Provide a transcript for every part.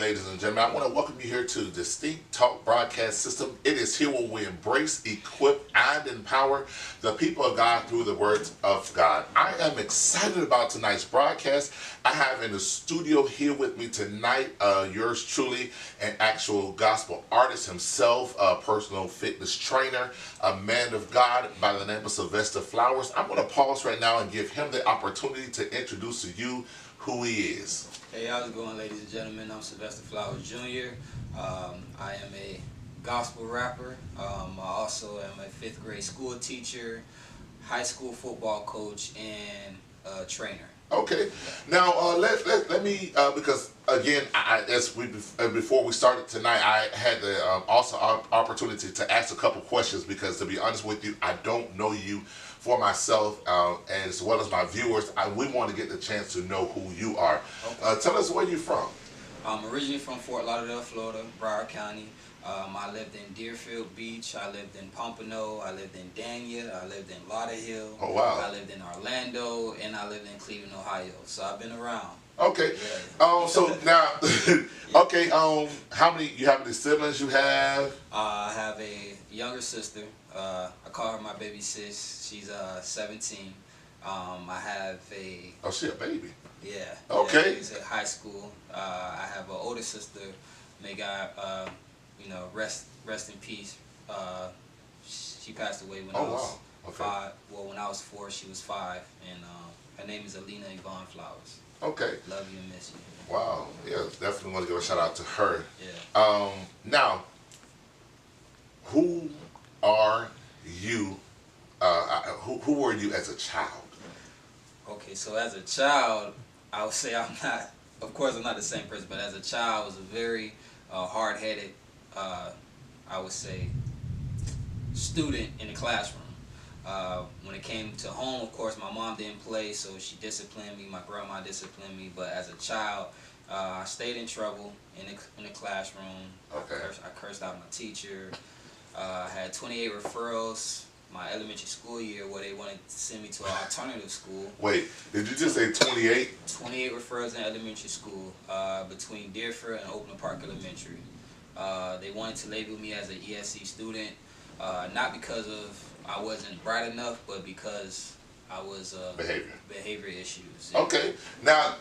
ladies and gentlemen. I want to welcome you here to the Distinct Talk Broadcast System. It is here when we embrace, equip, and empower the people of God through the words of God. I am excited about tonight's broadcast. I have in the studio here with me tonight, yours truly, an actual gospel artist himself, a personal fitness trainer, a man of God by the name of Sylvester. I'm going to pause right now and give him the opportunity to introduce to you who he is. Hey, how's it going, ladies and gentlemen? I'm Sylvester Jr. I am a gospel rapper. I also am a 5th grade school teacher, high school football coach, and trainer. Okay. Now let me because again, before we started tonight, I had the also opportunity to ask a couple questions because, to be honest with you, I don't know you for myself as well as my viewers. We want to get the chance to know who you are. Okay. Tell us where you're from. I'm originally from Fort Lauderdale, Florida, Broward County. I lived in Deerfield Beach, I lived in Pompano, I lived in Dania, I lived in Lauderhill, oh, wow. I lived in Orlando, and I lived in Cleveland, Ohio. So I've been around. Okay. Yeah. So now, okay. How many siblings you have? I have a younger sister. I call her my baby sis. She's 17. I have a. Oh, she a baby. Yeah. Okay. Yeah, she's in high school. I have an older sister. May God, rest in peace. She passed away when I was 5. Well, when I was 4, she was 5, and her name is Alina Yvonne Flowers. Okay. Love you and miss you. Wow. Yeah, definitely want to give a shout out to her. Yeah. Now, who are you? Who were you as a child? Okay, so as a child, I would say I'm not. Of course, I'm not the same person, but as a child, I was a very hard-headed, I would say, student in the classroom. When it came to home, of course, my mom didn't play, so she disciplined me. My grandma disciplined me. But as a child, I stayed in trouble in the classroom. Okay. I cursed out my teacher. I had 28 referrals my elementary school year where they wanted to send me to an alternative school. Wait, did you just say 28? 28 referrals in elementary school between Deerfield and Oakland Park Elementary. They wanted to label me as an ESC student, not because of I wasn't bright enough, but because I was behavior issues. Okay. Now,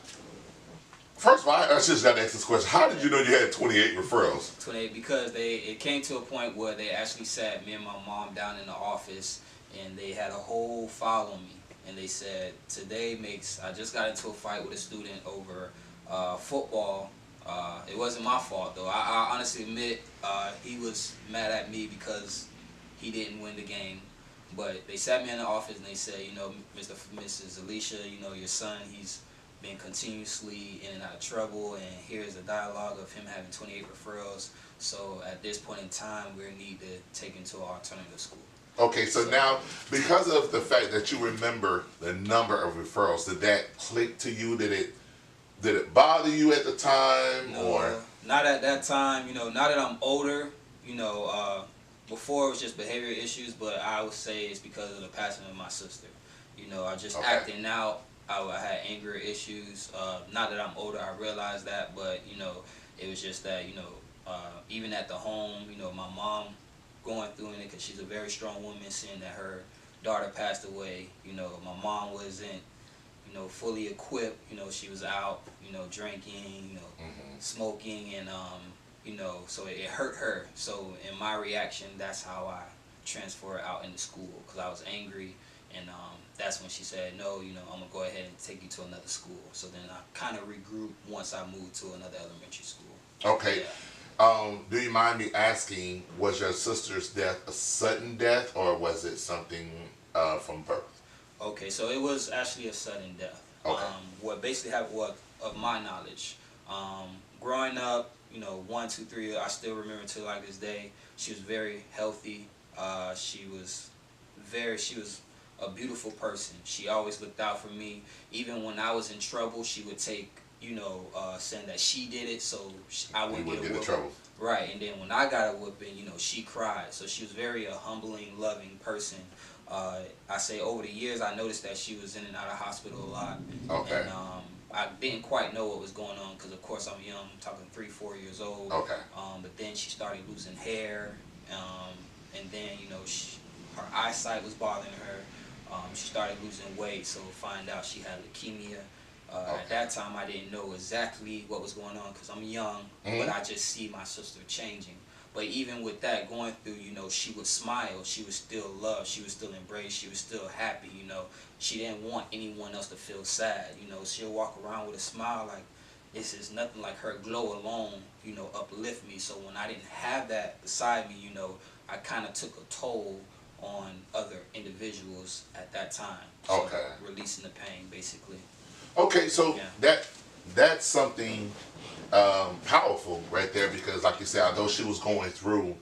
first of all, I just got to ask this question. How did you know you had 28 referrals? 28 because it came to a point where they actually sat me and my mom down in the office, and they had a whole file on me. And they said, I just got into a fight with a student over football. It wasn't my fault, though. I honestly admit he was mad at me because he didn't win the game. But they sat me in the office and they said, Mrs. Alicia, your son, he's been continuously in and out of trouble, and here's a dialogue of him having 28 referrals. So at this point in time, we need to take him to an alternative school. Okay, so now, because of the fact that you remember the number of referrals, did that click to you? Did it bother you at the time? No, or not at that time. Now that I'm older, before it was just behavior issues, but I would say it's because of the passing of my sister. I just acting out. I had anger issues. Now that I'm older, I realize that, but it was just that even at the home, my mom going through it because she's a very strong woman, seeing that her daughter passed away. My mom wasn't fully equipped. She was out drinking, smoking, and so it hurt her. So in my reaction, that's how I transferred out into school, because I was angry. And that's when she said, no, I'm going to go ahead and take you to another school. So then I kind of regrouped once I moved to another elementary school. Okay. Yeah. Do you mind me asking, was your sister's death a sudden death, or was it something from birth? Okay, so it was actually a sudden death. Okay. What basically happened, of my knowledge, growing up, 1, 2, 3, I still remember to like this day, she was very healthy. She was a beautiful person. She always looked out for me. Even when I was in trouble, she would take, saying that she did it, so I wouldn't get in trouble. Right, and then when I got a whooping, she cried. So she was very a humbling, loving person. I say over the years, I noticed that she was in and out of hospital a lot. Okay. And I didn't quite know what was going on because, of course, I'm young. I'm talking 3, 4 years old. Okay. But then she started losing hair, and then her eyesight was bothering her. She started losing weight, so find out she had leukemia. At that time, I didn't know exactly what was going on because I'm young, but I just see my sister changing. But even with that going through, she would smile. She was still loved. She was still embraced. She was still happy. She didn't want anyone else to feel sad. She'll walk around with a smile like this is nothing like her glow alone, uplift me. So when I didn't have that beside me, I kind of took a toll on other individuals at that time. So releasing the pain, basically. Okay, so that's something powerful right there because, like you said, although she was going through,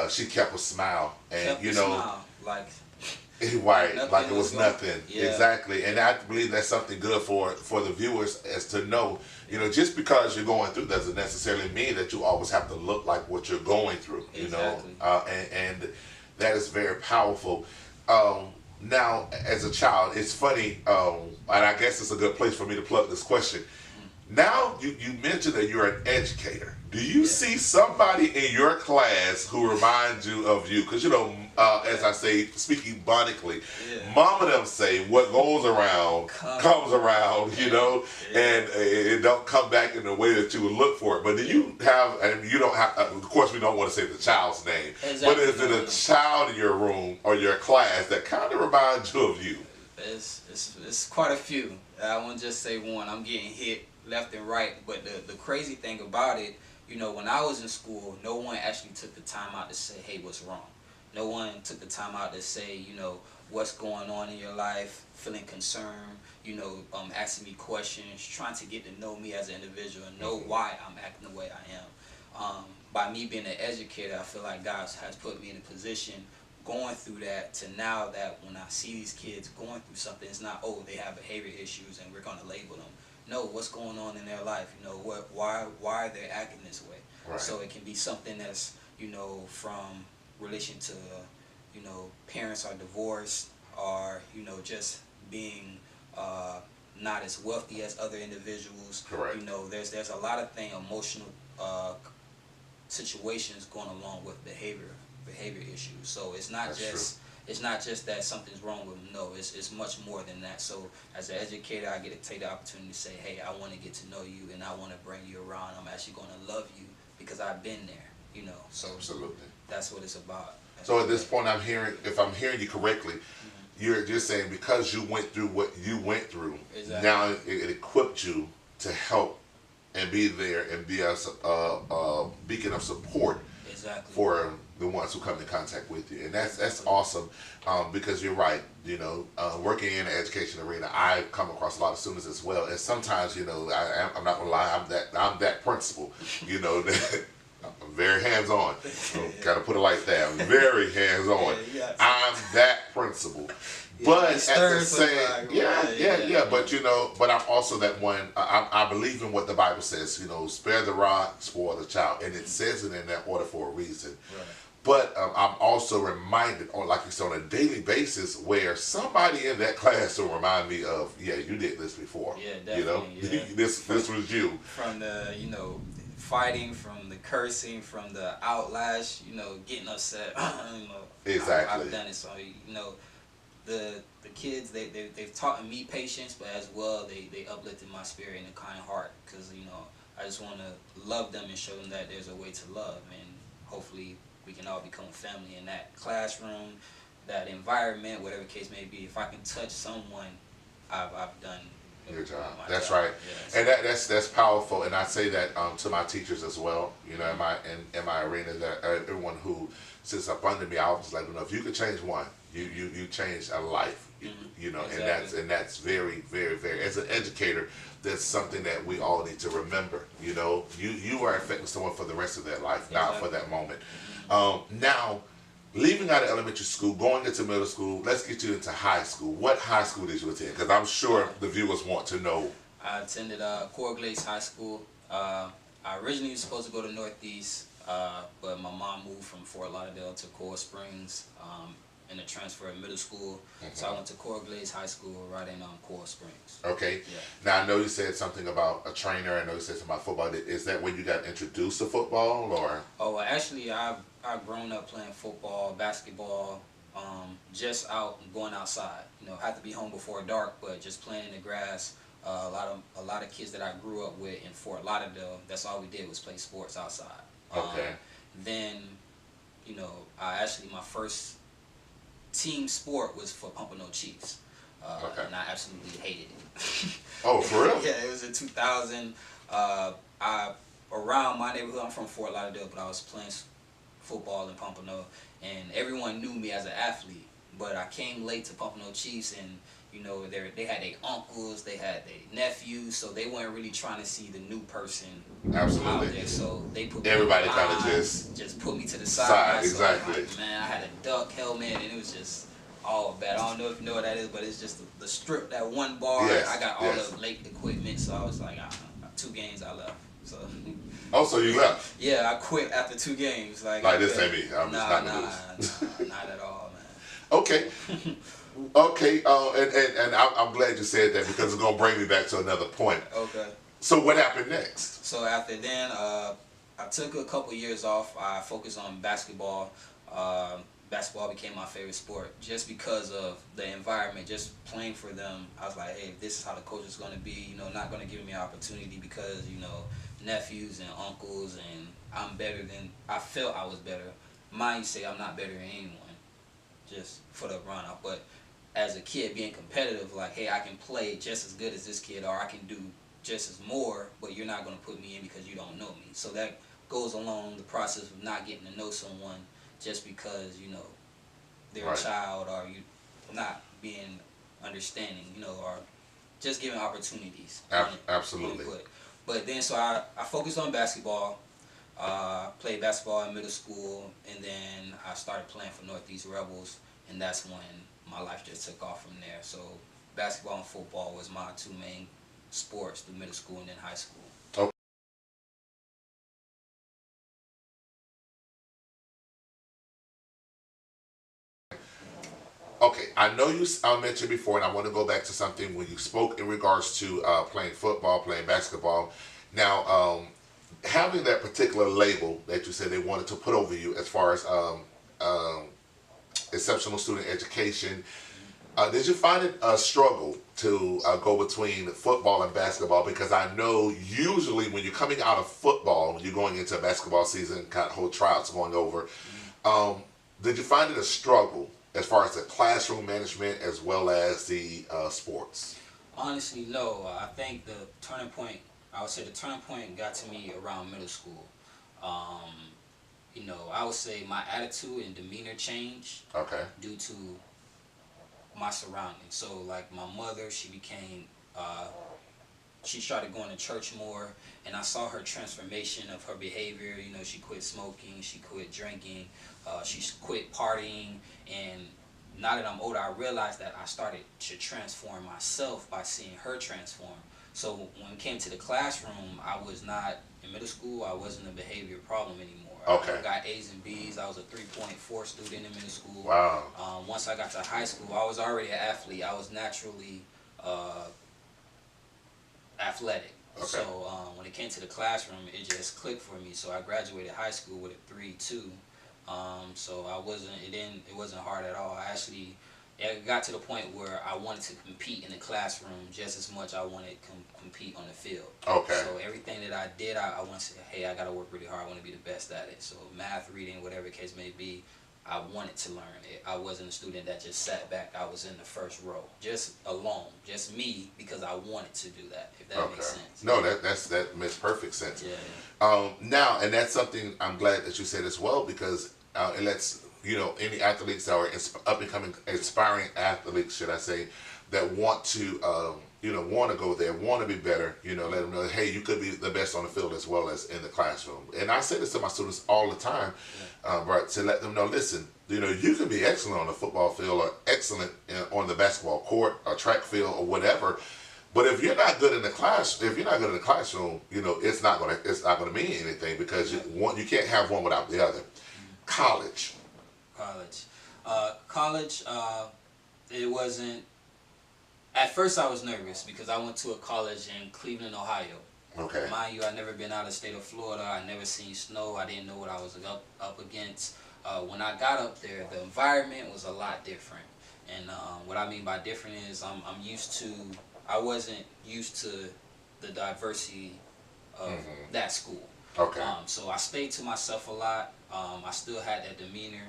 she kept a smile, and smile, like right, like it was nothing. Exactly, and I believe that's something good for the viewers as to know. Just because you're going through doesn't necessarily mean that you always have to look like what you're going through. Exactly. And that is very powerful. Now, as a child, it's funny, and I guess it's a good place for me to plug this question. Now, you mentioned that you're an educator. Do you see somebody in your class who reminds you of you? Because, as I say, speaking bonically, mama them say what goes around comes around, and it don't come back in the way that you would look for it. But do you have, and you don't have, of course we don't want to say the child's name, but is it a child in your room or your class that kind of reminds you of you? It's quite a few. I won't just say one. I'm getting hit left and right. But the crazy thing about it, when I was in school, no one actually took the time out to say, hey, what's wrong? No one took the time out to say, what's going on in your life, feeling concerned, asking me questions, trying to get to know me as an individual and know why I'm acting the way I am. By me being an educator, I feel like God has put me in a position going through that to now that when I see these kids going through something, it's not, oh, they have behavior issues and we're going to label them. No, what's going on in their life? Why are they acting this way? Right. So it can be something that's, from relation to, parents are divorced or, just being not as wealthy as other individuals. Correct. There's a lot of emotional situations going along with behavior issues. So it's not just that something's wrong with them. No, it's much more than that. So as an educator, I get to take the opportunity to say, hey, I want to get to know you and I want to bring you around. I'm actually going to love you because I've been there, So absolutely, that's what it's about. So at this point, if I'm hearing you correctly, you're just saying because you went through what you went through, now it equipped you to help and be there and be a beacon of support for the ones who come in contact with you, and that's awesome because you're right. Working in the education arena, I come across a lot of students as well, and sometimes I'm not gonna lie, I'm that principal, I'm very hands-on. Gotta put it like that. I'm very hands-on. I'm that principal. But at the same, but I'm also that one. I believe in what the Bible says. Spare the rod, spoil the child, and it says it in that order for a reason. Right. But I'm also reminded, like you said, on a daily basis, where somebody in that class will remind me of, you did this before. Yeah, definitely. This was you. From the fighting, from the cursing, from the outlash, getting upset. Exactly. I've done it. So the kids they've taught me patience, but as well they uplifted my spirit and a kind heart because I just want to love them and show them that there's a way to love, and hopefully we can all become a family in that classroom, that environment, whatever case may be. If I can touch someone, I've done your job. That's job. Right. Yeah, and that's powerful. And I say that to my teachers as well. In my arena, that everyone who sits up under me, I was like, if you could change one, you change a life. Exactly. and that's very, very, very. As an educator, that's something that we all need to remember. You are affecting someone for the rest of their life, not for that moment. Now, leaving out of elementary school, going into middle school, let's get you into high school. What high school did you attend? Because I'm sure the viewers want to know. I attended Coeur Glace High School. I originally was supposed to go to Northeast, but my mom moved from Fort Lauderdale to Coral Springs, in the transfer in middle school. So I went to Coral Glades High School right in Coral Springs. Okay. Yeah. Now I know you said something about a trainer. I know you said something about football. Is that when you got introduced to football, or? Oh, well, actually, I've grown up playing football, basketball, just out going outside. You know, have to be home before dark, but just playing in the grass. A lot of kids that I grew up with in Fort Lauderdale, that's all we did was play sports outside. Okay. Then, you know, my first team sport was for Pompano Chiefs. Okay. And I absolutely hated it. Oh, for real? Yeah, it was in 2000. Around my neighborhood, I'm from Fort Lauderdale, but I was playing football in Pompano, and everyone knew me as an athlete. But I came late to Pompano Chiefs, and you know, they had their uncles, they had their nephews, so they weren't really trying to see the new person Absolutely. out there. So they put me Everybody in kind of line, just put me to the side. Exactly. So like, man, I had a duck helmet, and it was just all bad. I don't know if you know what that is, but it's just the strip, that one bar. Yes, I got all the late equipment, so I was like, 2 games I left. So. Oh, so you left? Yeah, I quit after 2 games. Like this ain't me. I'm just not gonna lose. Not at all, man. Okay. Okay. And I'm glad you said that, because it's gonna bring me back to another point. Okay. So what happened next? So after then, I took a couple years off. I focused on basketball. Basketball became my favorite sport just because of the environment, just playing for them. I was like, hey, this is how the coach is going to be, you know, not going to give me an opportunity because, you know, nephews and uncles, and I felt I was better. Mind you say I'm not better than anyone, just for the run-up. But as a kid, being competitive, like, hey, I can play just as good as this kid, or I can do just as more, but you're not going to put me in because you don't know me. So that goes along the process of not getting to know someone just because, you know, they're a child, or you not being understanding, you know, or just giving opportunities. Absolutely. But then, so I focused on basketball, played basketball in middle school, and then I started playing for Northeast Rebels, and that's when my life just took off from there. So basketball and football was my 2 main sports through middle school and then high school. Okay, I know you mentioned before, and I want to go back to something when you spoke in regards to playing football, playing basketball. Now, having that particular label that you said they wanted to put over you as far as exceptional student education, did you find it a struggle to go between football and basketball? Because I know usually when you're coming out of football, when you're going into a basketball season, kind of whole tryouts going over, did you find it a struggle as far as the classroom management as well as the sports? Honestly, no. I think the turning point, I would say the turning point got to me around middle school. You know, I would say my attitude and demeanor changed due to my surroundings. So, like, my mother, she became, she started going to church more, and I saw her transformation of her behavior. You know, she quit smoking, she quit drinking, she quit partying, and now that I'm older, I realized that I started to transform myself by seeing her transform. So when it came to the classroom, I was not, in middle school, I wasn't a behavior problem anymore. I got A's and B's. I was a 3.4 student in middle school. Wow. Once I got to high school, I was already an athlete. I was naturally athletic. Okay. So when it came to the classroom, it just clicked for me. So I graduated high school with a 3.2. So it wasn't hard at all. It got to the point where I wanted to compete in the classroom just as much I wanted to compete on the field. Okay. So everything that I did, I want to say, hey, I got to work really hard. I want to be the best at it. So math, reading, whatever the case may be, I wanted to learn it. I wasn't a student that just sat back. I was in the first row, just alone, just me, because I wanted to do that, if that makes sense. No, that makes perfect sense. Yeah. Now, and that's something I'm glad that you said as well, because it lets, you know, any athletes that are up-and-coming, aspiring athletes, should I say, that want to, you know, want to go there, want to be better, you know, let them know, hey, you could be the best on the field as well as in the classroom. And I say this to my students all the time, but to let them know, listen, you know, you can be excellent on the football field or excellent on the basketball court or track field or whatever, but if you're not good in the classroom, you know, it's not gonna mean anything, because you can't have one without the other. College. College, it wasn't. At first, I was nervous because I went to a college in Cleveland, Ohio. Okay. Mind you, I never been out of the state of Florida. I never seen snow. I didn't know what I was up against. When I got up there, the environment was a lot different. And what I mean by different is I'm used to. I wasn't used to the diversity of that school. Okay. So I stayed to myself a lot. I still had that demeanor.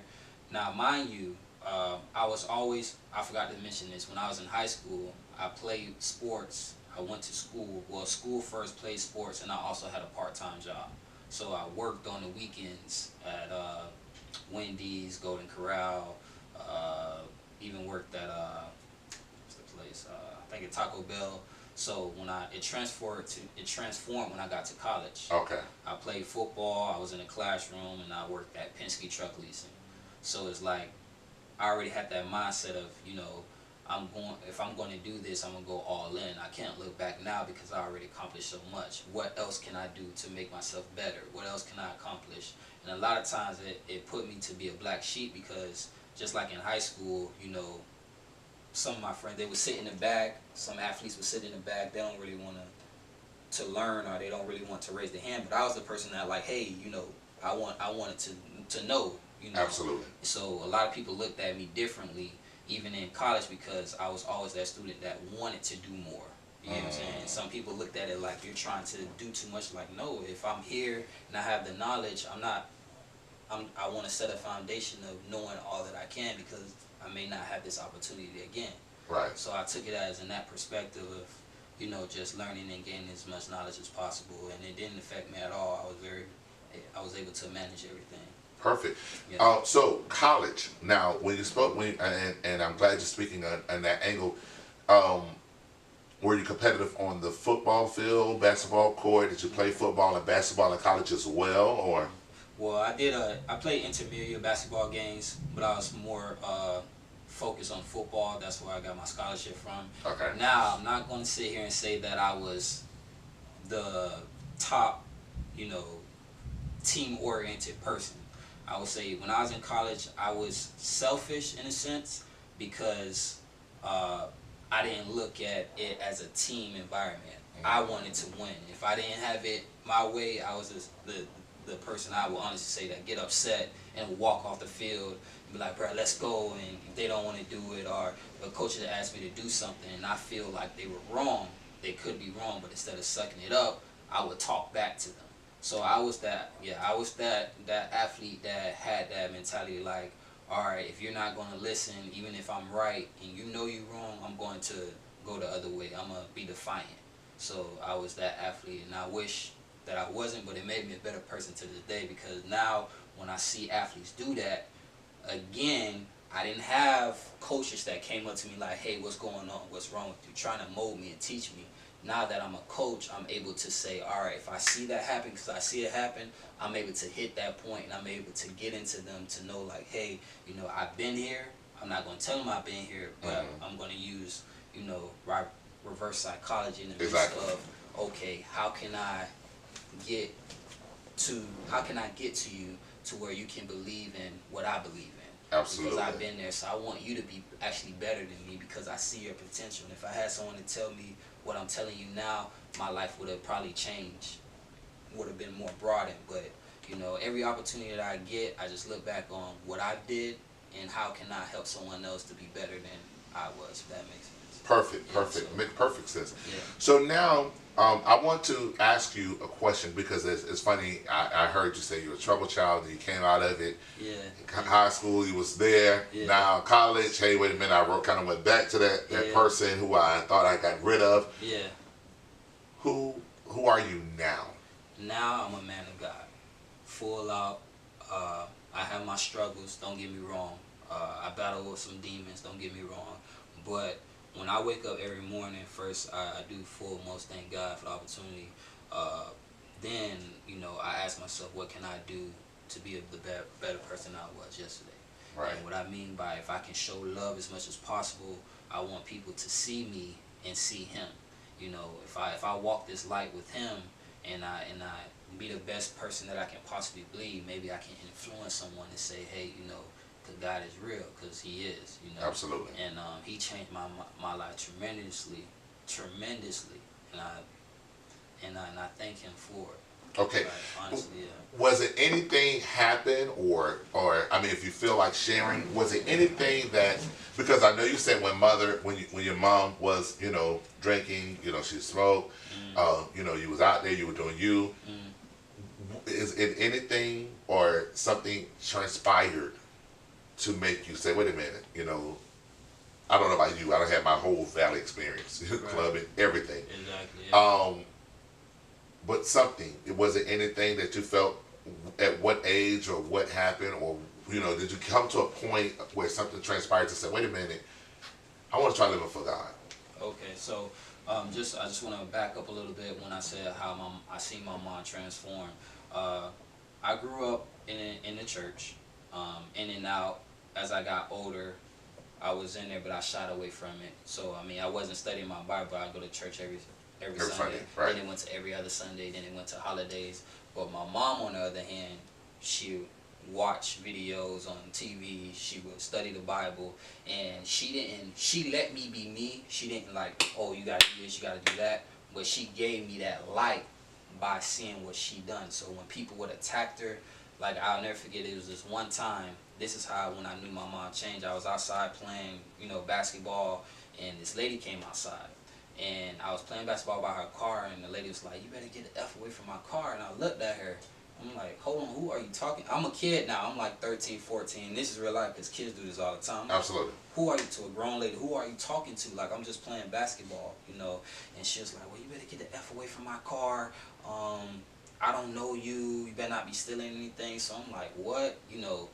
Now, mind you, I was always, I forgot to mention this, when I was in high school, I played sports. I went to school, well, school first, played sports, and I also had a part-time job. So I worked on the weekends at Wendy's, Golden Corral, even worked at, what's the place, I think at Taco Bell. So when it transformed when I got to college. Okay. I played football, I was in the classroom, and I worked at Penske Truck Leasing. So it's like, I already had that mindset of, you know, if I'm going to do this, I'm going to go all in. I can't look back now because I already accomplished so much. What else can I do to make myself better? What else can I accomplish? And a lot of times it put me to be a black sheep because just like in high school, you know, some of my friends, they would sit in the back. Some athletes would sit in the back. They don't really want to learn, or they don't really want to raise their hand. But I was the person that like, hey, you know, I wanted to know, you know. Absolutely. So a lot of people looked at me differently, even in college, because I was always that student that wanted to do more. You know what I'm saying? Some people looked at it like you're trying to do too much. Like, no, if I'm here and I have the knowledge, I want to set a foundation of knowing all that I can, because I may not have this opportunity again. Right. So I took it as in that perspective of, you know, just learning and gaining as much knowledge as possible, and it didn't affect me at all. I was able to manage everything. Perfect. Yeah. So college. Now, when you spoke, and I'm glad you're speaking on that angle. Were you competitive on the football field, basketball court? Did you play football and basketball in college as well, or? Well, I played intermediate basketball games, but I was more focused on football. That's where I got my scholarship from. Okay. Now, I'm not going to sit here and say that I was the top, you know, team-oriented person. I would say when I was in college, I was selfish in a sense because I didn't look at it as a team environment. I wanted to win. If I didn't have it my way, I was just the person, I will honestly say, that get upset and walk off the field and be like, bro, let's go. And if they don't want to do it, or a coach that asked me to do something and I feel like they were wrong, they could be wrong, but instead of sucking it up, I would talk back to them. So I was that athlete that had that mentality, like, all right, if you're not going to listen, even if I'm right and you know you're wrong, I'm going to go the other way. I'm going to be defiant. So I was that athlete, and I wish that I wasn't, but it made me a better person to this day, because now when I see athletes do that, again, I didn't have coaches that came up to me like, hey, what's going on? What's wrong with you? Trying to mold me and teach me. Now that I'm a coach, I'm able to say, all right, if I see that happen, because I see it happen, I'm able to hit that point, and I'm able to get into them to know, like, hey, you know, I've been here. I'm not going to tell them I've been here, but I'm going to use, you know, reverse psychology in the midst of, okay, how can I get to you to where you can believe in what I believe in? Absolutely. Because I've been there, so I want you to be actually better than me, because I see your potential. And if I had someone to tell me what I'm telling you now, my life would have probably changed, would have been more broadened. But, you know, every opportunity that I get, I just look back on what I did and how can I help someone else to be better than I was, if that makes sense. Perfect. Makes perfect sense. Yeah. So now, I want to ask you a question, because it's funny. I heard you say you were a trouble child and you came out of it. Yeah. High school, you was there. Yeah. Now college, hey, wait a minute. I kind of went back to that person who I thought I got rid of. Yeah. Who are you now? Now I'm a man of God, full out. I have my struggles. Don't get me wrong. I battle with some demons. Don't get me wrong. But when I wake up every morning, first I do foremost thank God for the opportunity. Then, you know, I ask myself, what can I do to be the better person I was yesterday? Right. And what I mean by, if I can show love as much as possible, I want people to see me and see Him. You know, if I walk this light with Him, and I be the best person that I can possibly be, maybe I can influence someone to say, hey, you know, that God is real, because He is, you know. Absolutely. And He changed my life tremendously, and I thank Him for it. Okay. Like, honestly, yeah. Was it anything happen, or I mean, if you feel like sharing, was it anything that, because I know you said when your mom was, you know, drinking, you know, she smoked, you know, you was out there, you were doing you. Is it anything or something transpired to make you say, wait a minute, you know, I don't know about you, I don't have my whole Valley experience, Right. clubbing, everything. Exactly. Yeah. But something, was it anything that you felt at what age or what happened, or, you know, did you come to a point where something transpired to say, wait a minute, I want to try living for God? Okay, so I just want to back up a little bit when I said how I seen my mom transform. I grew up in the church, in and out. As I got older, I was in there, but I shied away from it. So I mean, I wasn't studying my Bible. I go to church every Sunday. Right. Then it went to every other Sunday. Then it went to holidays. But my mom, on the other hand, she would watch videos on TV. She would study the Bible, and she let me be me. She didn't like, oh, you gotta do this, you gotta do that. But she gave me that light by seeing what she done. So when people would attack her, like, I'll never forget, it was this one time. This is how, when I knew my mom changed. I was outside playing, you know, basketball, and this lady came outside. And I was playing basketball by her car, and the lady was like, you better get the F away from my car. And I looked at her. I'm like, hold on, who are you talking? I'm a kid now. I'm like 13, 14. This is real life, because kids do this all the time. Absolutely. Who are you, to a grown lady? Who are you talking to? Like, I'm just playing basketball, you know. And she was like, well, you better get the F away from my car. I don't know you. You better not be stealing anything. So I'm like, what? You know,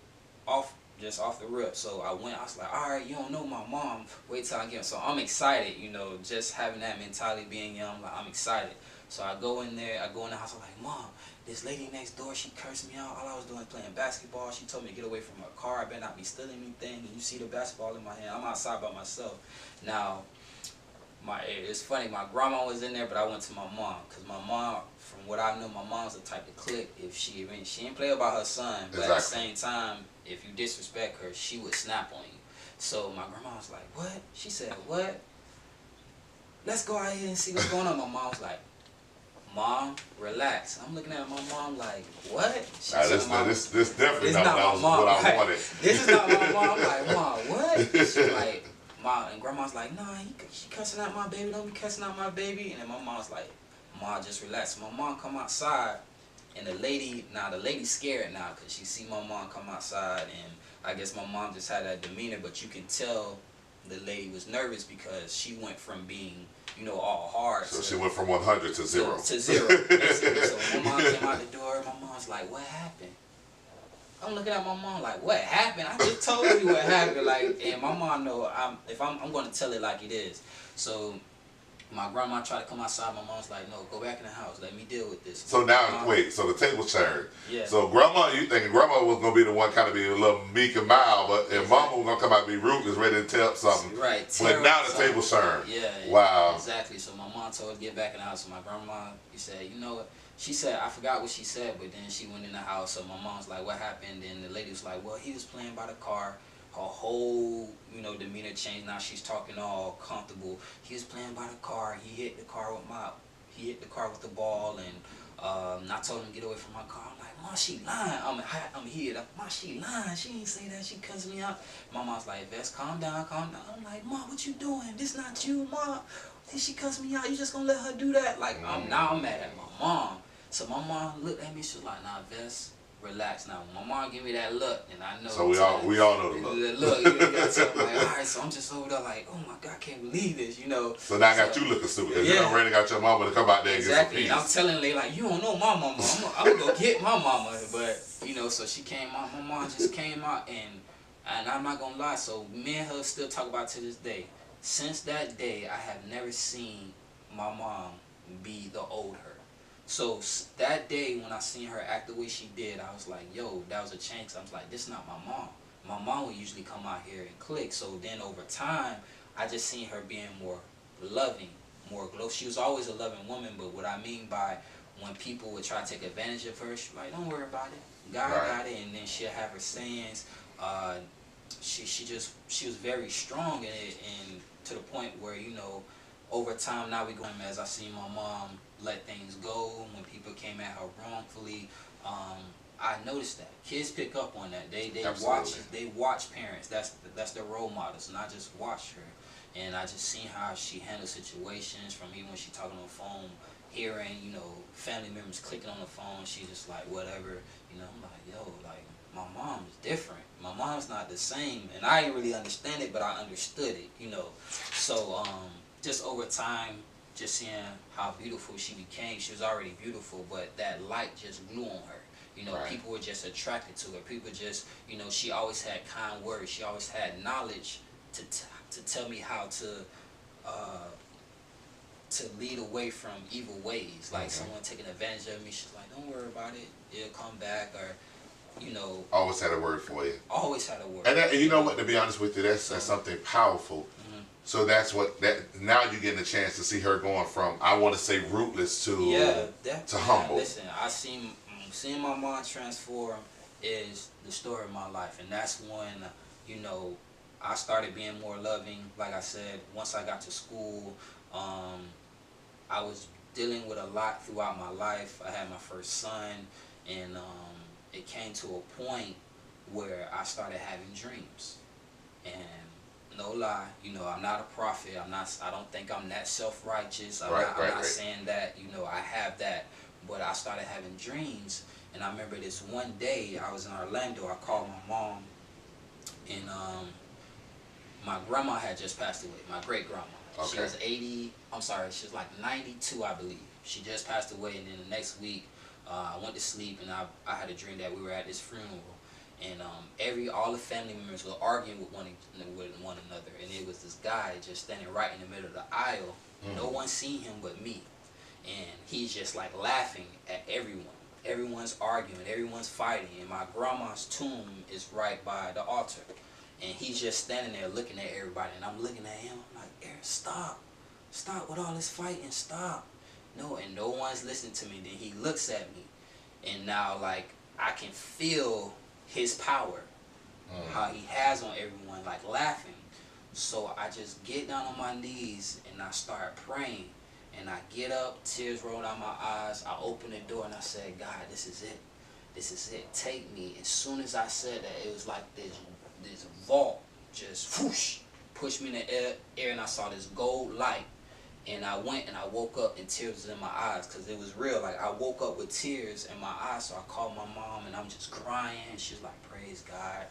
just off the rip. So I was like, all right, you don't know my mom. Wait till I get. So I'm excited, you know, just having that mentality, being young. Like, I'm excited. So I go in there. I go in the house. I'm like, Mom, this lady next door, she cursed me out. All I was doing was playing basketball. She told me to get away from her car. I better not be stealing anything. And you see the basketball in my hand. I'm outside by myself. Now, it's funny, my grandma was in there, but I went to my mom, because my mom, from what I know, my mom's the type to click. If she ain't play about her son, but at the same time, if you disrespect her, she would snap on you. So my grandma was like, what? She said, what? Let's go out here and see what's going on. My mom was like, Mom, relax. I'm looking at my mom like, what? This definitely not my mom. What I wanted. This is not my mom. I'm like, Mom, what? She's like, Mom, and Grandma's like, nah, she cussing out my baby. Don't be cussing out my baby. And then my mom's like, Mom, just relax. So my mom come outside, and the lady scared now, because she see my mom come outside, and I guess my mom just had that demeanor, but you can tell the lady was nervous, because she went from being, you know, all hard. So she went from 100 to 0. To 0. So when my mom came out the door, my mom's like, what happened? I'm looking at my mom like, what happened? I just told you what happened. Like, and my mom know I'm going to tell it like it is. So my grandma tried to come outside. My mom's like, no, go back in the house. Let me deal with this. So now, wait, so the tables turned. Yeah. So grandma, you thinking grandma was going to be the one kind of be a little meek and mild, but if mama was going to come out and be rude, is ready to tell something. Right. But now the tables turned. Yeah. Wow. Exactly. So my mom told her to get back in the house. So my grandma, he said, you know what? She said, I forgot what she said, but then she went in the house. So my mom's like, what happened? And the lady was like, well, he was playing by the car. Her whole, you know, demeanor changed. Now she's talking all comfortable. He was playing by the car. He hit the car with the ball, and I told him to get away from my car. I'm like, Mom, she lying. I'm here. Mom, she lying. She ain't say that. She cussed me out. My mom's like, Vess, calm down, calm down. I'm like, Mom, what you doing? This not you, Mom. Did she cuss me out? You just gonna let her do that? Like, now I'm mad at my mom. So my mom looked at me. She was like, nah, Vess, relax. Now, when my mom give me that look, and I know. So we all know the look. The look, you gotta tell me, like, all right. So I'm just over there like, oh my God, I can't believe this, you know. So now I got you looking stupid, because you already got your mama to come out there and get some peace. And I'm telling her, like, you don't know my mama. I'm gonna go get my mama. But, you know, so she came out. My mom just came out, and I'm not gonna lie. So me and her still talk about to this day. Since that day, I have never seen my mom be the old her. So that day when I seen her act the way she did, I was like, yo, that was a change. I was like, this is not my mom. My mom would usually come out here and click. So then over time, I just seen her being more loving, more glow. She was always a loving woman, but what I mean by when people would try to take advantage of her, she's like, don't worry about it. God got it. And then she'll have her sayings. she was very strong in it, and to the point where, you know, over time now we going, as I seen my mom let things go when people came at her wrongfully. I noticed that kids pick up on that. They watch parents. That's their role models, and I just watched her, and I just seen how she handles situations, from even when she talking on the phone, hearing, you know, family members clicking on the phone, she's just like whatever, you know. I'm like, yo, like my mom is different. My mom's not the same, and I didn't really understand it, but I understood it, you know. So just over time, just seeing how beautiful she became. She was already beautiful, but that light just grew on her. You know, Right. people were just attracted to her. People just, you know, she always had kind words. She always had knowledge to tell me how to lead away from evil ways. Like someone taking advantage of me, she's like, don't worry about it. It'll come back. Or, you know, Always had a word for you. always had a word. And you know what? To be honest with you, that's something powerful. So that's what now you're getting a chance to see her going from, I want to say, rootless to humble. Listen, I seen my mom transform is the story of my life, and that's when, you know, I started being more loving. Like I said, once I got to school, I was dealing with a lot throughout my life. I had my first son, and it came to a point where I started having dreams. And no lie, you know, I'm not a prophet. I don't think I'm that self-righteous. I'm not saying that, you know, I have that. But I started having dreams, and I remember this one day I was in Orlando. I called my mom, and my grandma had just passed away. My great grandma. Okay. She was 80. I'm sorry, she was like 92, I believe. She just passed away, and then the next week I went to sleep, and I had a dream that we were at this funeral, and all the family members were arguing with one another, and it was this guy just standing right in the middle of the aisle. No one seen him but me. And he's just like laughing at everyone. Everyone's arguing, everyone's fighting, and my grandma's tomb is right by the altar. And he's just standing there looking at everybody, and I'm looking at him, I'm like, Eric, stop. Stop with all this fighting, stop. No, and no one's listening to me. Then he looks at me, and now like I can feel his power, how he has on everyone, like laughing. So I just get down on my knees, and I start praying. And I get up, tears roll down my eyes. I open the door and I said, God, this is it. This is it. Take me. As soon as I said that, it was like this vault just whoosh, pushed me in the air, and I saw this gold light. And I went and I woke up, and tears was in my eyes, because it was real. Like I woke up with tears in my eyes. So I called my mom, and I'm just crying. She's like, praise God.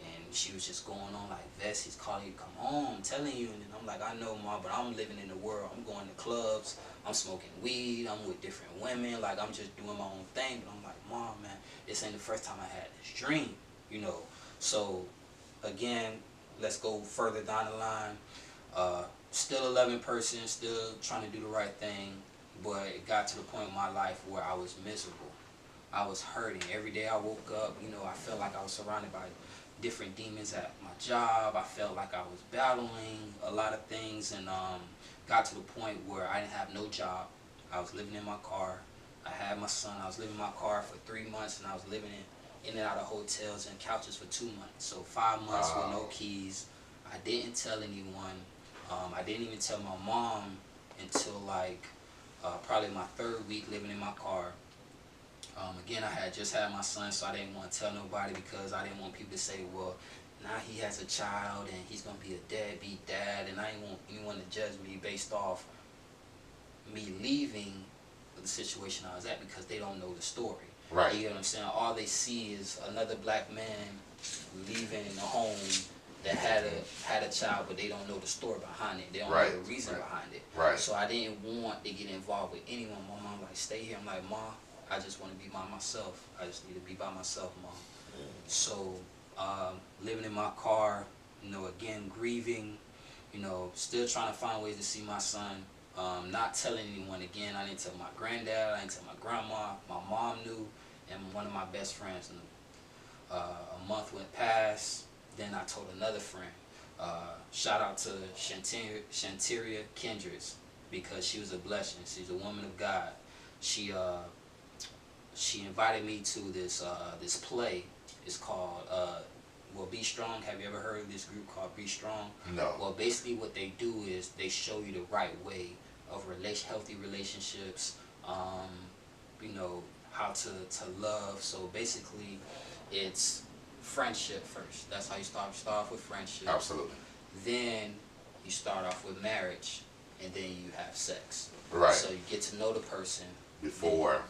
And she was just going on like, Vess, he's calling you, come home, I'm telling you. And I'm like, I know, Mom, but I'm living in the world. I'm going to clubs, I'm smoking weed, I'm with different women, like I'm just doing my own thing. But I'm like, Mom, man, this ain't the first time I had this dream, you know. So again, let's go further down the line. Still a loving person, still trying to do the right thing, but it got to the point in my life where I was miserable. I was hurting. Every day I woke up, you know, I felt like I was surrounded by different demons at my job. I felt like I was battling a lot of things, and got to the point where I didn't have no job. I was living in my car. I had my son. I was living in my car for 3 months, and I was living in and out of hotels and couches for 2 months. So 5 months with no keys. I didn't tell anyone. I didn't even tell my mom until like probably my 3rd week living in my car. Again, I had just had my son, so I didn't want to tell nobody, because I didn't want people to say, well, now he has a child and he's going to be a deadbeat dad, and I didn't want anyone to judge me based off me leaving the situation I was at, because they don't know the story. Right. You know what I'm saying? All they see is another black man leaving a home that had a child, but they don't know the story behind it. They don't know the reason behind it. Right. So I didn't want to get involved with anyone. My mom like, stay here. I'm like, Mom, I just want to be by myself. I just need to be by myself, Mom. So living in my car, you know, again, grieving, you know, still trying to find ways to see my son. Not telling anyone. Again, I didn't tell my granddad, I didn't tell my grandma. My mom knew, and one of my best friends knew. A month went past, then I told another friend. Shout out to Shanteria Kendricks, because she was a blessing. She's a woman of God. She invited me to this play. It's called well, Be Strong. Have you ever heard of this group called Be Strong? No. Well, basically what they do is they show you the right way of healthy relationships, you know, how to love. So basically it's friendship first. That's how you start off with friendship. Absolutely. Then you start off with marriage, and then you have sex. Right. So you get to know the person Before,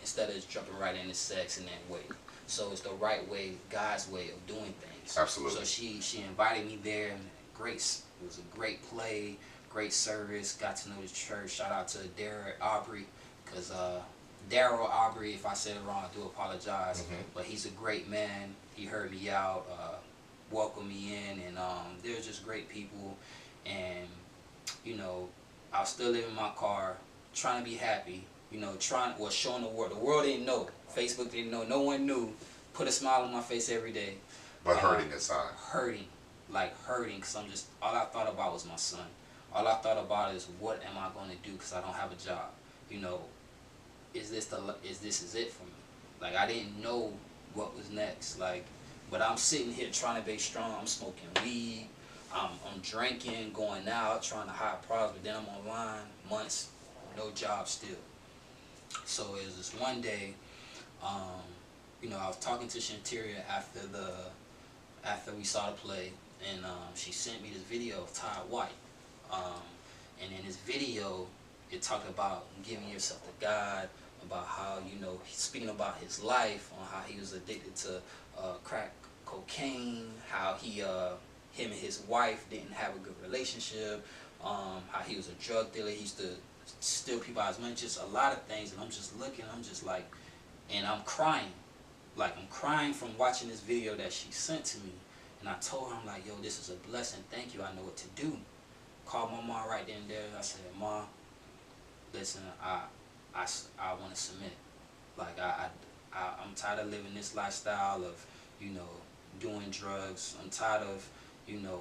instead of jumping right into sex and then wait. So it's the right way, God's way of doing things. Absolutely. So she invited me there, and grace. It was a great play, great service. Got to know the church. Shout out to Daryl Aubrey, because Daryl Aubrey, if I said it wrong, I do apologize. But he's a great man. He heard me out, welcomed me in, and they're just great people. And you know, I was still living in my car, trying to be happy. You know, showing the world. The world didn't know. Facebook didn't know. No one knew. Put a smile on my face every day. but hurting inside. Hurting, because I'm just, all I thought about was my son. All I thought about is, what am I going to do, because I don't have a job. You know, is this it for me? Like, I didn't know what was next. Like, but I'm sitting here trying to be strong. I'm smoking weed. I'm drinking, going out, trying to hide problems. But then I'm online, months, no job still. So it was this one day, you know, I was talking to Shanteria after we saw the play, and she sent me this video of Todd White. And in this video, it talked about giving yourself to God, about how, you know, he's speaking about his life, on how he was addicted to crack cocaine, how him and his wife didn't have a good relationship, how he was a drug dealer, he used to steal people out of his money, just a lot of things. And I'm just looking, I'm just like, and I'm crying. Like, I'm crying from watching this video that she sent to me. And I told her, I'm like, yo, this is a blessing, thank you, I know what to do. Called my mom right then and there. I said, Mom, listen, I want to submit. Like, I'm tired of living this lifestyle of, you know, doing drugs. I'm tired of, you know,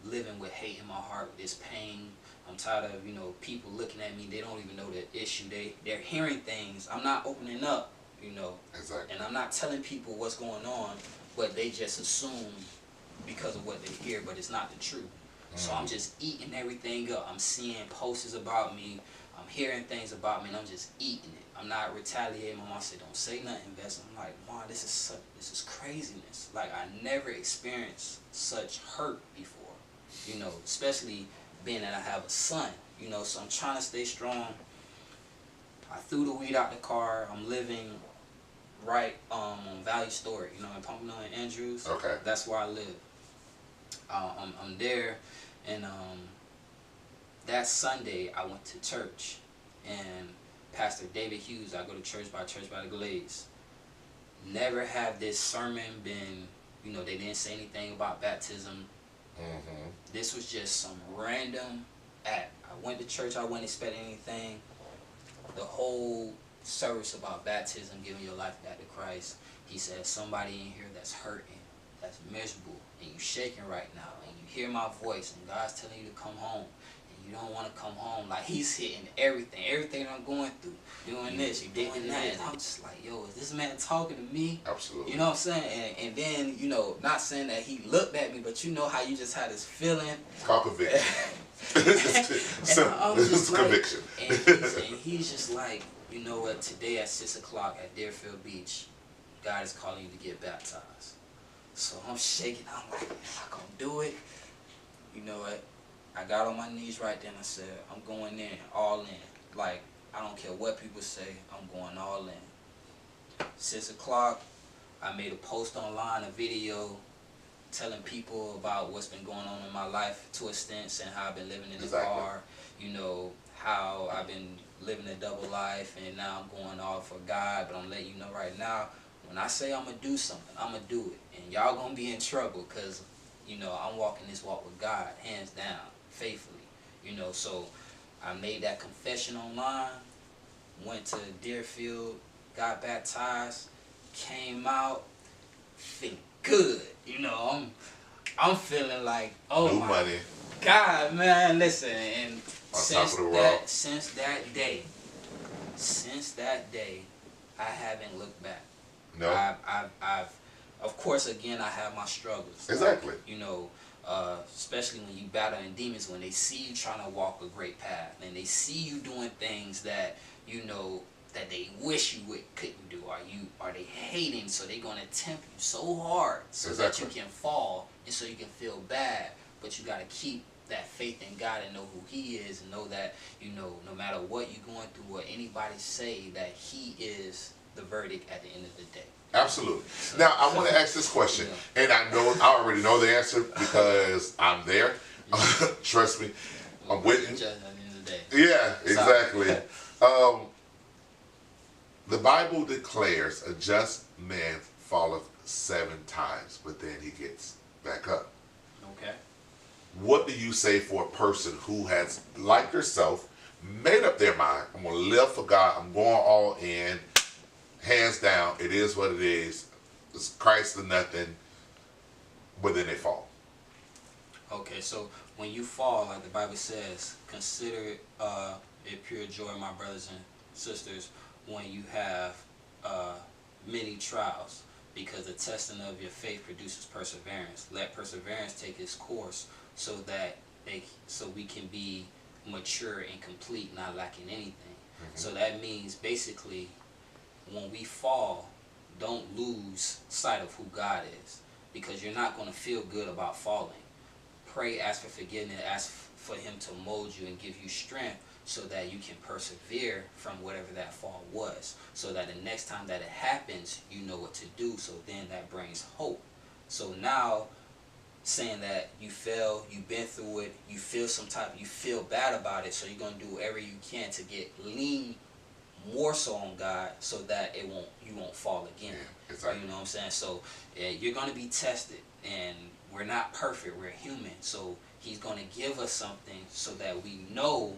living with hate in my heart, with this pain. I'm tired of, you know, people looking at me, they don't even know the issue. They're hearing things. I'm not opening up, you know. Exactly. And I'm not telling people what's going on, but they just assume because of what they hear, but it's not the truth. So I'm just eating everything up. I'm seeing posters about me. I'm hearing things about me, and I'm just eating it. I'm not retaliating. My mom said, don't say nothing, Vest. I'm like, Mom, this is craziness. Like, I never experienced such hurt before, you know, especially being that I have a son, you know, so I'm trying to stay strong. I threw the weed out the car. I'm living right on Valley Story, you know, in Pompano and Andrews. Okay. That's where I live. I'm there, and that Sunday I went to church, and Pastor David Hughes, I go to Church by the Glades. Never have this sermon been, you know, they didn't say anything about baptism. This was just some random act. I went to church, I wasn't expecting anything. The whole service about baptism, giving your life back to Christ. He said, somebody in here that's hurting, that's miserable, and you shaking right now, and you hear my voice, and God's telling you to come home, and you don't want to come home. Like, he's hitting everything I'm going through, doing this, you doing that, and I'm just like, yo, is this man talking to me? Absolutely. You know what I'm saying? And then, you know, not saying that he looked at me, but you know how you just had this feeling. It's called conviction. It's conviction. And he's just like, you know what, today at 6 o'clock at Deerfield Beach, God is calling you to get baptized. So I'm shaking. I'm like, am I going to do it? You know what? I got on my knees right then. I said, I'm going in, all in. Like, I don't care what people say. I'm going all in. 6 o'clock, I made a post online, a video, telling people about what's been going on in my life to a extent, and how I've been living in the car. You know, how I've been living a double life, and now I'm going all for God. But I'm letting you know right now, when I say I'm going to do something, I'm going to do it. And y'all going to be in trouble, because, you know, I'm walking this walk with God, hands down, faithfully. You know, so I made that confession online, went to Deerfield, got baptized, came out, feeling good. You know, I'm feeling like, oh New my money. God, man, listen. And since that day, I haven't looked back. No. of course, again, I have my struggles. Exactly. You know, especially when you battling demons, when they see you trying to walk a great path, and they see you doing things that, you know, that they wish you couldn't do, or they hating, so they're gonna tempt you so hard so that you can fall, and so you can feel bad. But you gotta keep that faith in God and know who He is, and know that, you know, no matter what you're going through or anybody say, that He is the verdict at the end of the day. Absolutely. Now, I want to ask this question, and I already know the answer because I'm there. Trust me, I'm with you. At the end of the day. Yeah, exactly. The Bible declares a just man falleth 7 times, but then he gets back up. Okay. What do you say for a person who has, like yourself, made up their mind? I'm going to live for God. I'm going all in. Hands down, it is what it is. It's Christ or nothing. But then they fall. Okay, so when you fall, like the Bible says, consider it pure joy, my brothers and sisters, when you have many trials, because the testing of your faith produces perseverance. Let perseverance take its course, so that we can be mature and complete, not lacking anything. So that means basically, when we fall, don't lose sight of who God is, because you're not going to feel good about falling. Pray, ask for forgiveness, ask for Him to mold you and give you strength, so that you can persevere from whatever that fall was, so that the next time that it happens, you know what to do. So then that brings hope. So now, saying that you fell, you've been through it, you feel bad about it, so you're going to do whatever you can to lean more so on God, so that you won't fall again. Yeah, exactly. You know what I'm saying? So you're going to be tested, and we're not perfect, we're human. So He's going to give us something so that we know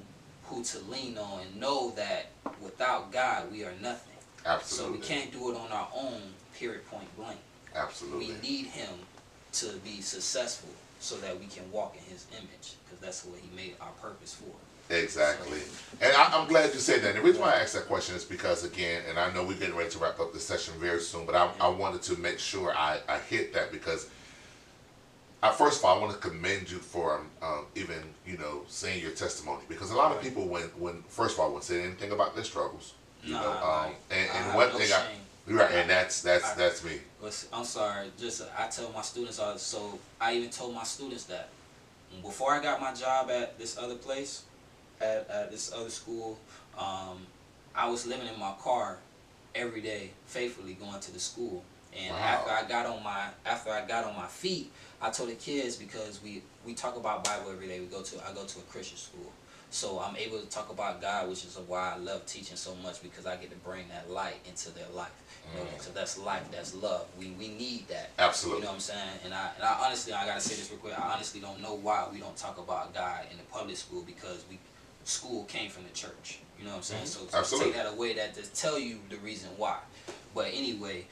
who to lean on, and know that without God we are nothing. Absolutely. So we can't do it on our own, period, point blank. Absolutely. We need Him to be successful, so that we can walk in His image, because that's what He made our purpose for. Exactly. And I'm glad you said that. And the reason why I asked that question is because, again, and I know we're getting ready to wrap up this session very soon, but I wanted to make sure I hit that, because first of all, I want to commend you for even, you know, saying your testimony, because a lot of people, when first of all, wouldn't say anything about their struggles, you know, and one thing and that's me. I'm sorry. I tell my students all. So I even told my students that before I got my job at this other place, at this other school, I was living in my car every day, faithfully going to the school. And after I got on my feet, I told the kids, because we talk about Bible every day. I go to a Christian school, so I'm able to talk about God, which is why I love teaching so much, because I get to bring that light into their life. You know, so that's life, that's love. We need that. Absolutely. You know what I'm saying? And I honestly, I gotta say this real quick. I honestly don't know why we don't talk about God in the public school, because school came from the church. You know what I'm saying? So take that away, that to tell you the reason why. But anyway,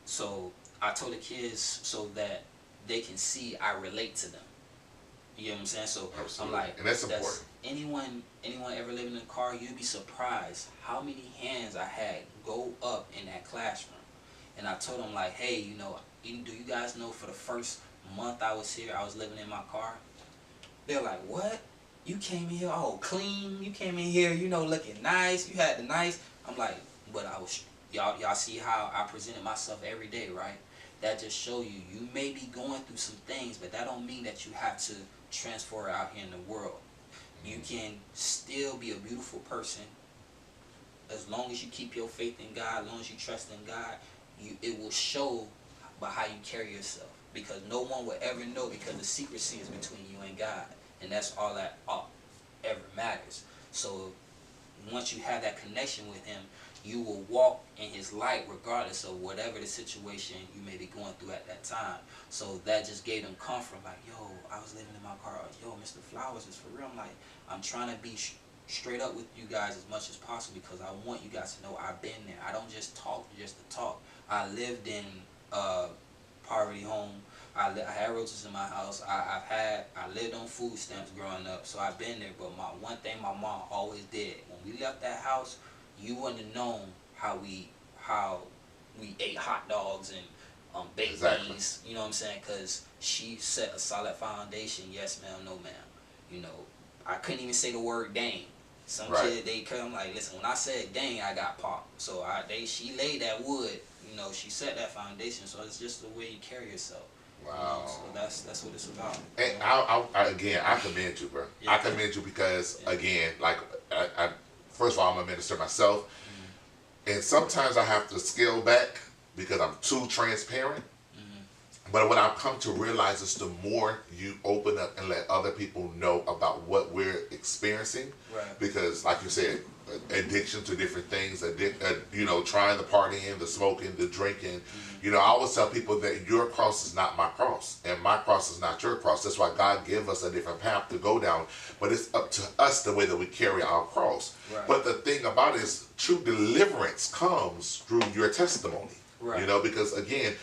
so I told the kids so that they can see I relate to them. You know what I'm saying? So absolutely. I'm like, and that's important. Anyone ever living in a car, you'd be surprised how many hands I had go up in that classroom. And I told them, like, hey, you know, do you guys know, for the first month I was here, I was living in my car? They're like, what? You came in here all clean. You came in here, you know, looking nice. You had the nice. I'm like, but I was, y'all see how I presented myself every day, right? That just show you may be going through some things, but that don't mean that you have to transfer it out here in the world. You can still be a beautiful person as long as you keep your faith in God, as long as you trust in God. It will show by how you carry yourself, because no one will ever know, because the secrecy is between you and God, and that's all that ever matters. So once you have that connection with Him, you will walk in His light regardless of whatever the situation you may be going through at that time. So that just gave them comfort, like, yo, I was living in my car, yo, Mr. Flowers is for real. I'm like, I'm trying to be straight up with you guys as much as possible, because I want you guys to know I've been there. I don't just talk just to talk. I lived in poverty home. I had roaches in my house. I lived on food stamps growing up, so I've been there. But one thing my mom always did, when we left that house, you wouldn't have known how we ate hot dogs and baked Exactly. beans. You know what I'm saying? Because she set a solid foundation. Yes, ma'am. No, ma'am. You know, I couldn't even say the word dang. Some Right. kid, they come like, listen, when I said dang, I got popped. So she laid that wood. You know, she set that foundation. So it's just the way you carry yourself. Wow. So that's what it's about. And again, I commend you, bro. Yeah. I commend you because, Yeah. again, like, first of all, I'm a minister myself, and sometimes I have to scale back because I'm too transparent. But what I've come to realize is the more you open up and let other people know about what we're experiencing, Right. because, like you said, addiction to different things, you know, trying the partying, the smoking, the drinking. You know, I always tell people that your cross is not my cross, and my cross is not your cross. That's why God gave us a different path to go down. But it's up to us the way that we carry our cross. Right. But the thing about it is, true deliverance comes through your testimony. Right. You know, because again,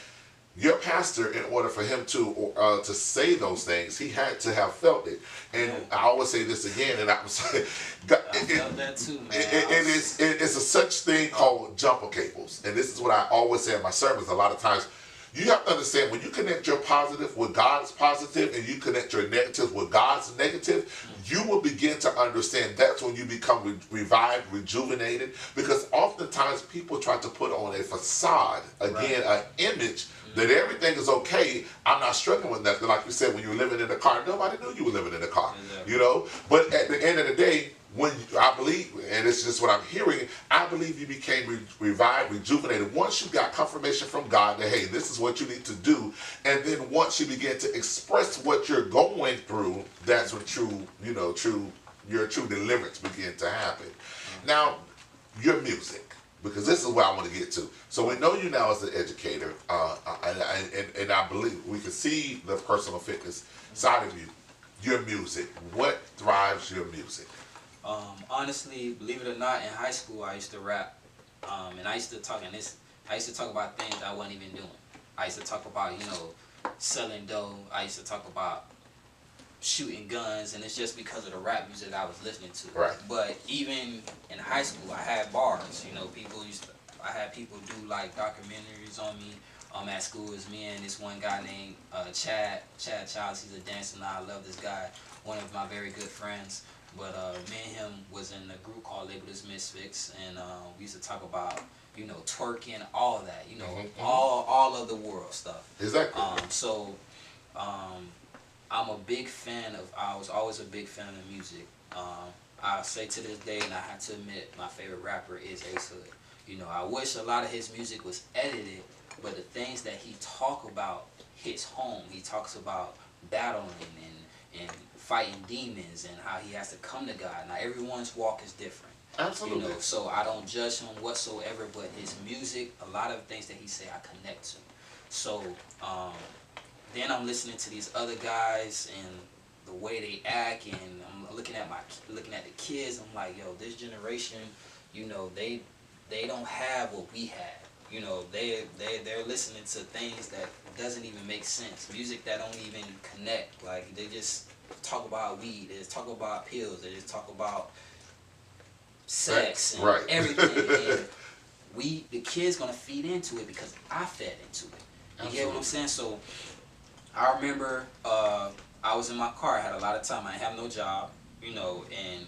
your pastor, in order for him to say those things, he had to have felt it. And I always say this again, and I was I felt that too, man. It's a such thing called jumper cables, and this is what I always say in my sermons. A lot of times, you have to understand, when you connect your positive with God's positive, and you connect your negative with God's negative, you will begin to understand. That's when you become revived, rejuvenated, because oftentimes people try to put on a facade, again, an image that everything is okay. I'm not struggling with nothing. Like you said, when you were living in a car, nobody knew you were living in a car. Exactly. You know? But at the end of the day, I believe, and it's just what I'm hearing, I believe you became revived, rejuvenated once you got confirmation from God that, hey, this is what you need to do. And then once you begin to express what you're going through, that's when your true deliverance begin to happen. Now, your music, because this is what I want to get to. So we know you now as an educator, and I believe we can see the personal fitness side of you. Your music, what drives your music? Honestly, believe it or not, in high school I used to rap, and I used to talk about things I wasn't even doing. I used to talk about, selling dough. I used to talk about shooting guns, and it's just because of the rap music I was listening to. Right. But even in high school, I had bars. I had people do like documentaries on me. At school, it's me and this one guy named Chad Childs. He's a dancer now. I love this guy. One of my very good friends. But me and him was in a group called Labeled as Misfits, and we used to talk about, twerking, all that, all of the world stuff. Exactly. I'm a big fan of, I was always a big fan of music. I say to this day, and I have to admit, my favorite rapper is Ace Hood. I wish a lot of his music was edited, but the things that he talk about hits home. He talks about battling and fighting demons and how he has to come to God. Now, everyone's walk is different. Absolutely. So I don't judge him whatsoever, but his music, a lot of things that he say, I connect to. So then I'm listening to these other guys and the way they act, and I'm looking at the kids. I'm like, yo, this generation, they don't have what we had. They're listening to things that doesn't even make sense. Music that don't even connect. Like, they just talk about weed, they just talk about pills, they just talk about sex and right. everything. And the kids gonna feed into it because I fed into it. You Absolutely. get what I'm saying? So I remember I was in my car, I had a lot of time, I didn't have no job, and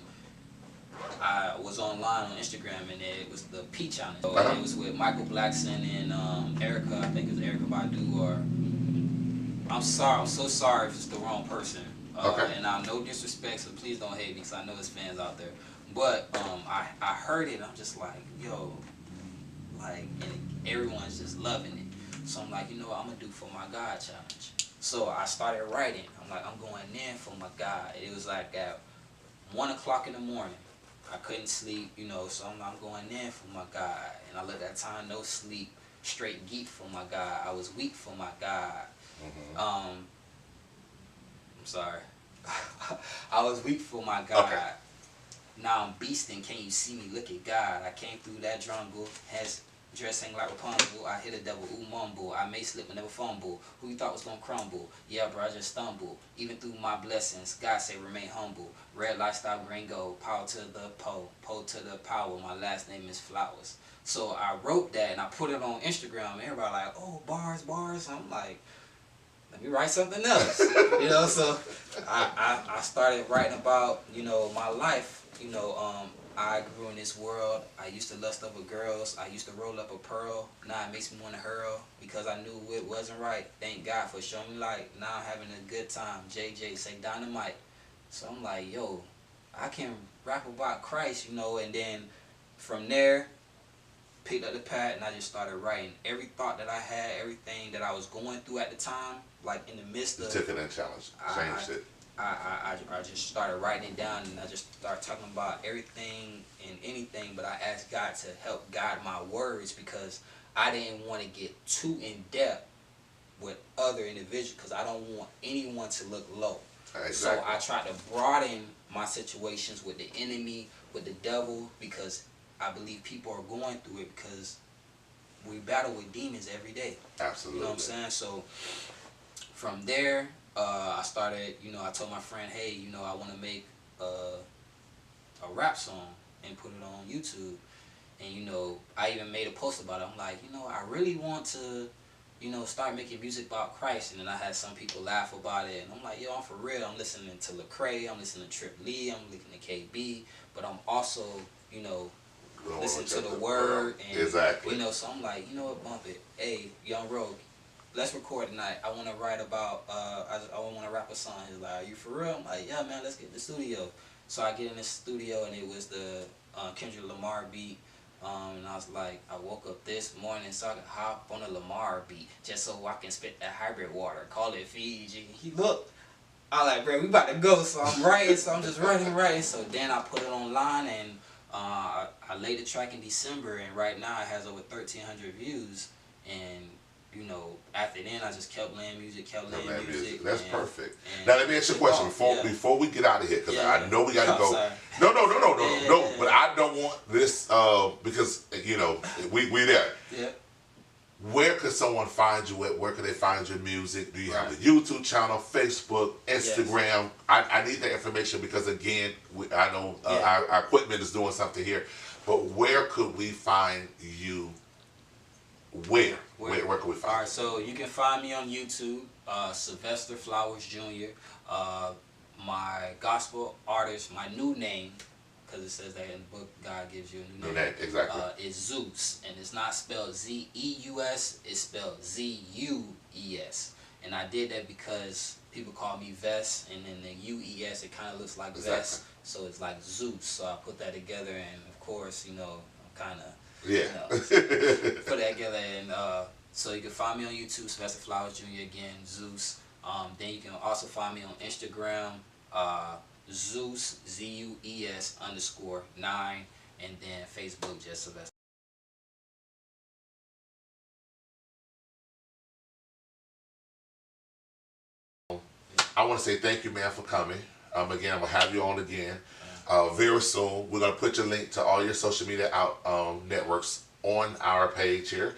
I was online on Instagram, and it was the P Challenge. So it was with Michael Blackson and Erica, I think it was Erica Badu, or I'm so sorry if it's the wrong person. Okay. And I'm no disrespect, so please don't hate me, because I know there's fans out there. But I heard it, I'm just like, yo, and everyone's just loving it. So I'm like, I'm gonna do For My God challenge. So I started writing. I'm like, I'm going in for my God. It was like at 1 o'clock in the morning. I couldn't sleep, so I'm going in for my God. And I looked at time, no sleep, straight geek for my God. I was weak for my God. I'm sorry. I was weak for my God. Okay. Now I'm beasting. Can you see me? Look at God. I came through that jungle. Has dressing like Rapunzel. I hit a devil. Ooh, mumble. I may slip and never fumble. Who you thought was gonna crumble? Yeah, bro, I just stumble. Even through my blessings, God say remain humble. Red lifestyle, green gold. Power to the pole. Pole to the power. My last name is Flowers. So I wrote that and I put it on Instagram. And everybody like, oh, bars. I'm like, let me write something else. You know, so I started writing about, you know, my life. You know, I grew in this world. I used to lust over girls. I used to roll up a pearl. Now it makes me want to hurl because I knew it wasn't right. Thank God for showing me light. Now I'm having a good time. JJ say dynamite. So I'm like, yo, I can rap about Christ, you know, and then from there, picked up the pad and I just started writing every thought that I had, everything that I was going through at the time, like in the midst of... You took it and challenged, changed it. I just started writing it down and I just started talking about everything and anything, but I asked God to help guide my words because I didn't want to get too in depth with other individuals because I don't want anyone to look low. Exactly. So I tried to broaden my situations with the enemy, with the devil, because I believe people are going through it because we battle with demons every day. Absolutely. You know what I'm saying? So from there, I started, you know, I told my friend, hey, you know, I want to make a rap song and put it on YouTube. And, you know, I even made a post about it. I'm like, you know, I really want to, you know, start making music about Christ. And then I had some people laugh about it. And I'm like, yo, I'm for real. I'm listening to Lecrae. I'm listening to Trip Lee. I'm listening to KB. But I'm also, you know, listen to the word. And, exactly. You know, so I'm like, you know what, bump it. Hey, Young Rogue, let's record tonight. I want to write about, I want to rap a song. He's like, are you for real? I'm like, yeah, man, let's get in the studio. So I get in the studio and it was the Kendrick Lamar beat. And I was like, I woke up this morning so I could hop on a Lamar beat just so I can spit that hybrid water. Call it Fiji. He looked. I was like, bro, we about to go. So I'm writing. So I'm just writing. So then I put it online and I laid the track in December. And right now it has over 1,300 views. And you know, after then I just kept laying music, music. That's perfect. Now let me ask you a question before we get out of here, because I know we got to go. No. But I don't want this because you know we there. Yeah. Where could someone find you at? Where could they find your music? Do you have a YouTube channel, Facebook, Instagram? Yes. I need that information because again, I know our equipment is doing something here. But where could we find you? Where can we find you? Alright, so you can find me on YouTube, Sylvester Flowers Jr. My gospel artist, my new name, because it says that in the book, God gives you a new name. Exactly. Is Zues, and it's not spelled Z-E-U-S, it's spelled Z-U-E-S. And I did that because people call me Vest, and then the U-E-S, it kind of looks like Vest, so it's like Zeus. So I put that together, and of course, you know, I'm kind of... Yeah. You know, put that together, and so you can find me on YouTube, Sylvester Flowers Jr. again, Zeus. Then you can also find me on Instagram, Zeus ZUES _9, and then Facebook just Sylvester. I want to say thank you, man, for coming. Again, I'm gonna have you on again. Very soon. We're going to put your link to all your social media networks on our page here.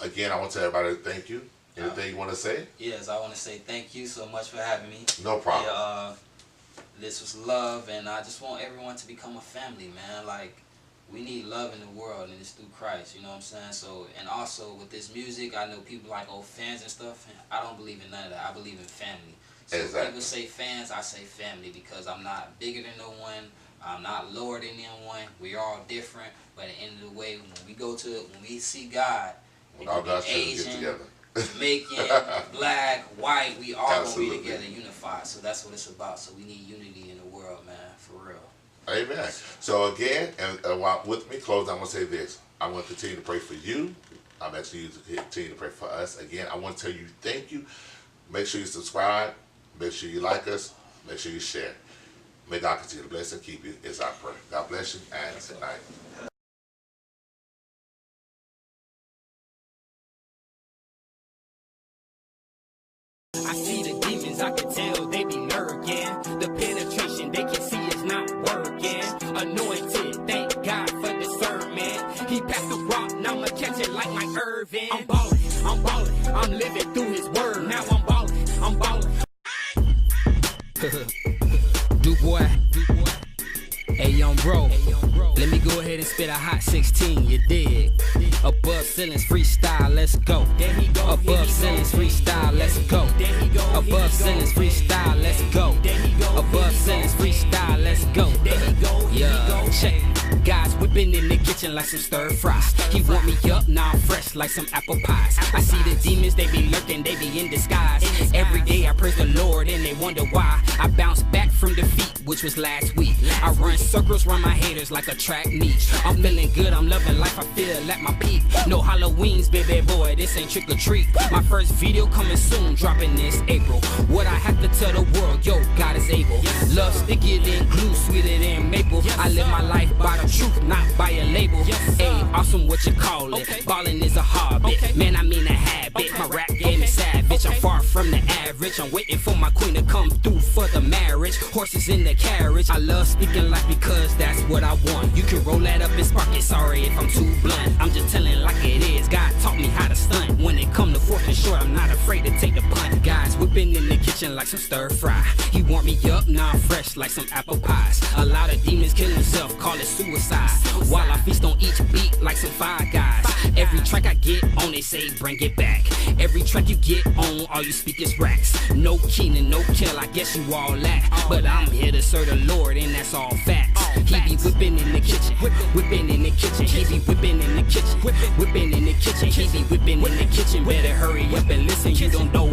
Again, I want to tell everybody thank you. Anything you want to say? Yes, I want to say thank you so much for having me. No problem. Yeah, this was love, and I just want everyone to become a family, man. Like, we need love in the world, and it's through Christ, you know what I'm saying? So, and also with this music, I know people like, oh, fans and stuff. I don't believe in none of that. I believe in family. So exactly. People say fans, I say family, because I'm not bigger than no one. I'm not lower than anyone. We're all different, but at the end of the way, when we go to it, when we see God, we all can be Asian, Jamaican, black, white, we all gonna be together, unified. So that's what it's about. So we need unity in the world, man, for real. Amen. So again, and while with me close, I'm gonna say this. I'm gonna continue to pray for you. I'm asking you to continue to pray for us. Again, I want to tell you thank you. Make sure you subscribe. Make sure you like us. Make sure you share. May God continue to bless and keep you is our prayer. God bless you and good night. I see the demons, I can tell they be lurking. The penetration they can see is not working. Anointed, thank God for discernment. He passed the rock, now I'ma catch it like my Irvin. I'm ballin', I'm living through his word. Now I'm ballin'. Du bois. Hey, young bro, let me go ahead and spit a hot 16, you dig? Above ceilings, freestyle, let's go. Above ceilings, freestyle, let's go. Above ceilings, freestyle, let's go. Above ceilings, freestyle, let's go. Yeah, check. Guys whipping in the kitchen like some stir fries. He want me up, now I'm fresh like some apple pies. I see the demons, they be lurking, they be in disguise. Every day I praise the Lord and they wonder why I bounce back from defeat, which was last week. I run circles around my haters like a track meet. I'm feeling good, I'm loving life, I feel at my peak. No Halloweens, baby boy, this ain't trick or treat. My first video coming soon, dropping this April. What I have to tell the world, yo, God is able. Love stickier than glue, sweeter than maple. I live my life by the truth, not by a label. Hey, awesome what you call it. Ballin' is a hobby. Man, I mean a habit. My rap game is savage. I'm far from the average. I'm waiting for my queen to come through for the marriage. Horses in the carriage. I love speaking life because that's what I want. You can roll that up and spark it. Sorry if I'm too blunt. I'm just telling like it is. God taught me how to stunt. When it come to fourth and short, I'm not afraid to take the punt. Guys whipping in the kitchen like some stir fry. He warm me up, now I'm fresh like some apple pies. A lot of demons kill themselves, call it suicide. While I feast on each beat like some Five Guys. Every track I get on, they say bring it back. Every track you get on, all you speak is racks. No Keenan, no kill, I guess you all that. But I'm here to serve the Lord and that's all facts. He be whipping in the kitchen, whipping in the kitchen. He be whipping in the kitchen, whipping in the kitchen. He be whipping in the kitchen. Better hurry up and listen, you don't know